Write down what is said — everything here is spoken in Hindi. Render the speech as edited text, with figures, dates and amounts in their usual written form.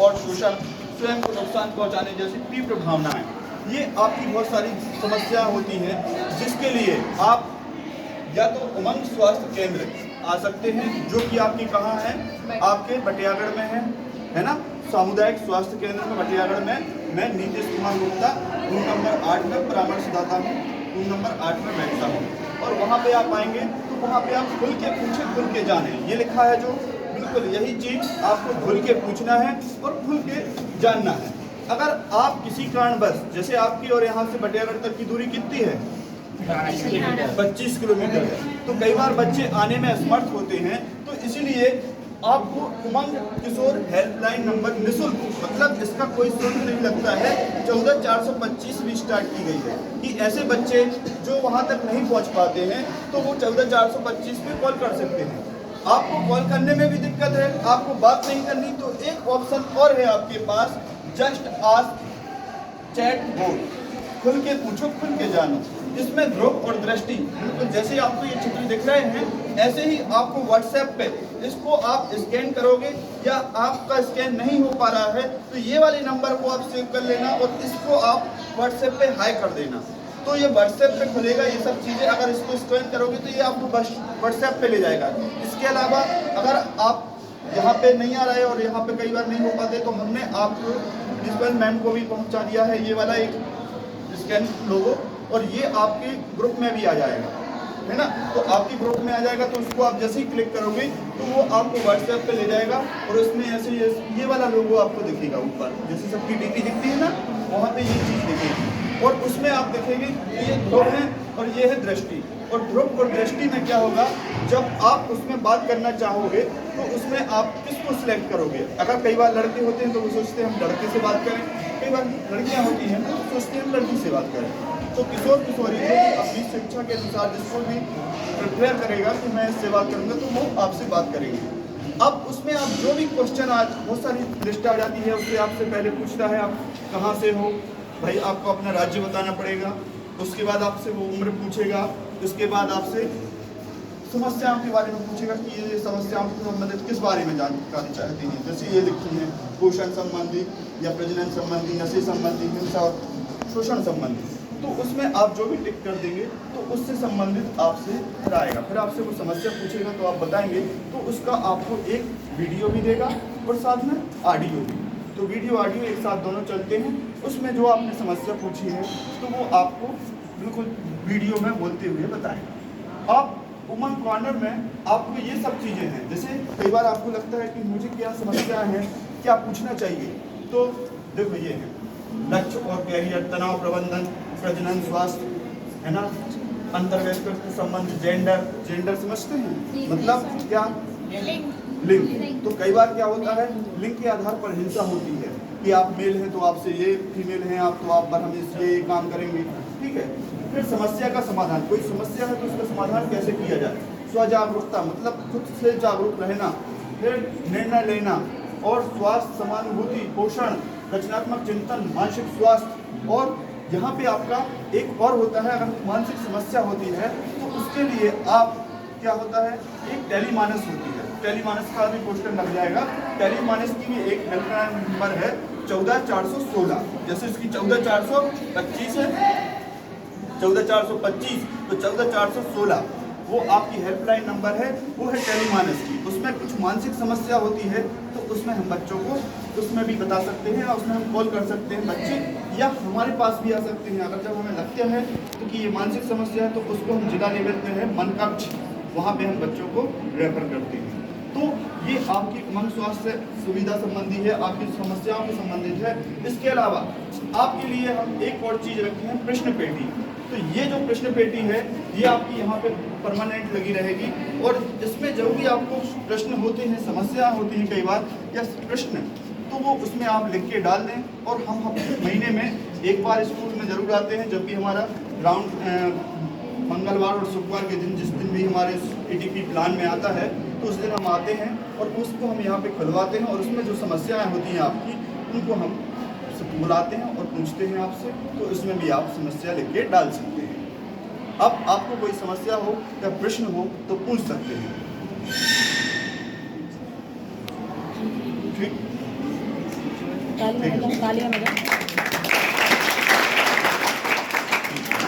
और शोषण, स्वयं को नुकसान पहुंचाने जैसी तीव्र भावनाएं, ये आपकी बहुत सारी समस्या होती हैं, जिसके लिए आप या तो उमंग स्वास्थ्य केंद्र आ सकते हैं, जो कि आपकी कहाँ है, आपके बटियागढ़ में है ना, सामुदायिक स्वास्थ्य केंद्र में बटियागढ़ में। मैं नीतीश कुमार गुप्ता रूम नंबर 8 में परामर्शदाता हूँ, रूम नंबर 8 में बैठता हूँ। और वहाँ पे आप आएंगे तो वहाँ पे आप खुल के पूछे, खुल के जाने, ये लिखा है जो, बिल्कुल यही चीज़ आपको खुल के पूछना है और खुल के जानना है। अगर आप किसी कारणवश, जैसे आपकी और यहाँ से बटियागढ़ तक की दूरी कितनी है, 25 किलोमीटर है, तो कई बार बच्चे आने में असमर्थ होते हैं, तो इसीलिए आपको उमंग किशोर हेल्पलाइन नंबर निःशुल्क, मतलब इसका कोई शुल्क नहीं लगता है, 14425 भी स्टार्ट की गई है कि ऐसे बच्चे जो वहां तक नहीं पहुंच पाते हैं तो वो 14425 पे कॉल कर सकते हैं। आपको कॉल करने में भी दिक्कत है, आपको बात नहीं करनी, तो एक ऑप्शन और है आपके पास, जस्ट आस्क चैट बोर्ड, खुल के पूछो खुल के जानो। इसमें ध्रुव और दृष्टि, तो जैसे आपको ये चित्र दिख रहे हैं, ऐसे ही आपको व्हाट्सएप पे इसको आप स्कैन करोगे, या आपका स्कैन नहीं हो पा रहा है तो ये वाले नंबर को आप सेव कर लेना और इसको आप व्हाट्सएप पे हाई कर देना, तो ये व्हाट्सएप पे खुलेगा। ये सब चीज़ें अगर इसको स्कैन करोगे तो ये आपको बस व्हाट्सएप पे ले जाएगा। इसके अलावा अगर आप यहाँ पे नहीं आ रहे और यहाँ पे कई बार नहीं हो पाते, तो हमने आपको प्रिंसिपल मैम को भी पहुँचा दिया है ये वाला एक स्कैन लोगो, और ये आपके ग्रुप में भी आ जाएगा, है ना। तो आपके ग्रुप में आ जाएगा, तो उसको आप जैसे ही क्लिक करोगे तो वो आपको व्हाट्सएप पे ले जाएगा, और उसमें ऐसे ये वाला लोगो आपको दिखेगा ऊपर, जैसे सबकी डीपी दिखती है ना, वहाँ पे ये चीज़ दिखेगी, और उसमें आप देखेंगे ये ध्रुव है और ये है दृष्टि। और ध्रुव और दृष्टि में क्या होगा, जब आप उसमें बात करना चाहोगे तो उसमें आप किसको सिलेक्ट करोगे। अगर कई बार लड़के होते हैं तो वो सोचते हैं हम लड़के से बात करें, कई बार लड़कियां होती हैं तो सोचते हैं हम लड़की से बात करें। तो किशोर किशोरी जो अपनी शिक्षा के अनुसार जिसको भी प्रिपेयर करेगा कि मैं इससे बात करूँगा, तो वो आपसे बात करेंगे। अब उसमें आप जो भी क्वेश्चन, आज बहुत सारी लिस्ट आ जाती है, उससे आपसे पहले पूछता है आप कहाँ से हो, भाई आपको अपना राज्य बताना पड़ेगा, उसके बाद आपसे वो उम्र पूछेगा, उसके बाद आपसे समस्याओं के बारे में पूछेगा कि ये समस्याओं से संबंधित किस बारे में जानकारी चाहती हैं। जैसे ये लिखती हैं पोषण संबंधी या प्रजनन संबंधी, नशे संबंधी, हिंसा और शोषण संबंधी, तो उसमें आप जो भी टिक कर देंगे तो उससे संबंधित आपसे फिर आएगा, फिर आपसे वो समस्या पूछेगा तो आप बताएंगे, तो उसका आपको एक वीडियो भी देगा और साथ में ऑडियो भी। तो वीडियो ऑडियो एक साथ दोनों चलते हैं, उसमें जो आपने समस्या पूछी है तो वो आपको बिल्कुल वीडियो में बोलते हुए बताएगा। आप उमंग कॉर्नर में आपको ये सब चीज़ें हैं, जैसे कई बार आपको लगता है कि मुझे क्या समस्या है, क्या पूछना चाहिए, तो देखो ये है लक्ष्य और कैरियर, तनाव प्रबंधन, प्रजनन स्वास्थ्य, है ना, अंतर्व्यक्तित्व संबंध, जेंडर समझते हैं, मतलब क्या, लिंग। तो कई बार क्या होता है, लिंग के आधार पर हिंसा होती है कि आप मेल हैं तो आपसे ये, फीमेल हैं आप तो आप पर हम इसलिए ये काम करेंगे, ठीक है। फिर समस्या का समाधान, कोई समस्या है तो उसका समाधान कैसे किया जाए, स्वजागरूकता, मतलब खुद से जागरूक रहना, फिर निर्णय लेना, और स्वास्थ्य, समानुभूति, पोषण, रचनात्मक चिंतन, मानसिक स्वास्थ्य। और यहाँ पे आपका एक और होता है, अगर मानसिक समस्या होती है तो उसके लिए आप क्या होता है, एक टेलीमानस होती है, टेलीमानस का भी पोस्टर लग जाएगा। टेलीमानस की भी एक हेल्पलाइन नंबर है 14416, जैसे इसकी 14425 है, 14425, तो 14416 वो आपकी हेल्पलाइन नंबर है, वो है टेलीमानस की। उसमें कुछ मानसिक समस्या होती है तो उसमें हम बच्चों को उसमें भी बता सकते हैं, और उसमें हम कॉल कर सकते हैं बच्चे, या हमारे पास भी आ सकते हैं। अगर जब हमें लगता है तो कि ये मानसिक समस्या है तो उसको हम जिला लेवल पे है मन कक्ष, वहाँ पे हम बच्चों को रेफर करते हैं। तो ये आपकी उमंग स्वास्थ्य सुविधा संबंधी है, आपकी समस्याओं से संबंधित है। इसके अलावा आपके लिए हम एक और चीज़ रखते हैं, प्रश्न पेटी। तो ये जो प्रश्न पेटी है ये आपकी यहाँ पे परमानेंट लगी रहेगी, और इसमें जो भी आपको प्रश्न होते हैं, समस्या होती हैं कई बार या प्रश्न, तो वो उसमें आप लिख के डाल दें। और हम महीने में एक बार स्कूल में ज़रूर आते हैं, जब भी हमारा राउंड मंगलवार और शुक्रवार के दिन, जिस दिन भी हमारे ETP प्लान में आता है, तो उस दिन हम आते हैं और उसको हम यहाँ पे खुलवाते हैं, और उसमें जो समस्याएं होती हैं आपकी, उनको हम बुलाते हैं और पूछते हैं आपसे, तो इसमें भी आप समस्या लिख के डाल सकते हैं। अब आपको कोई समस्या हो या प्रश्न हो तो पूछ सकते हैं, ठीक। तालियां बजाओ।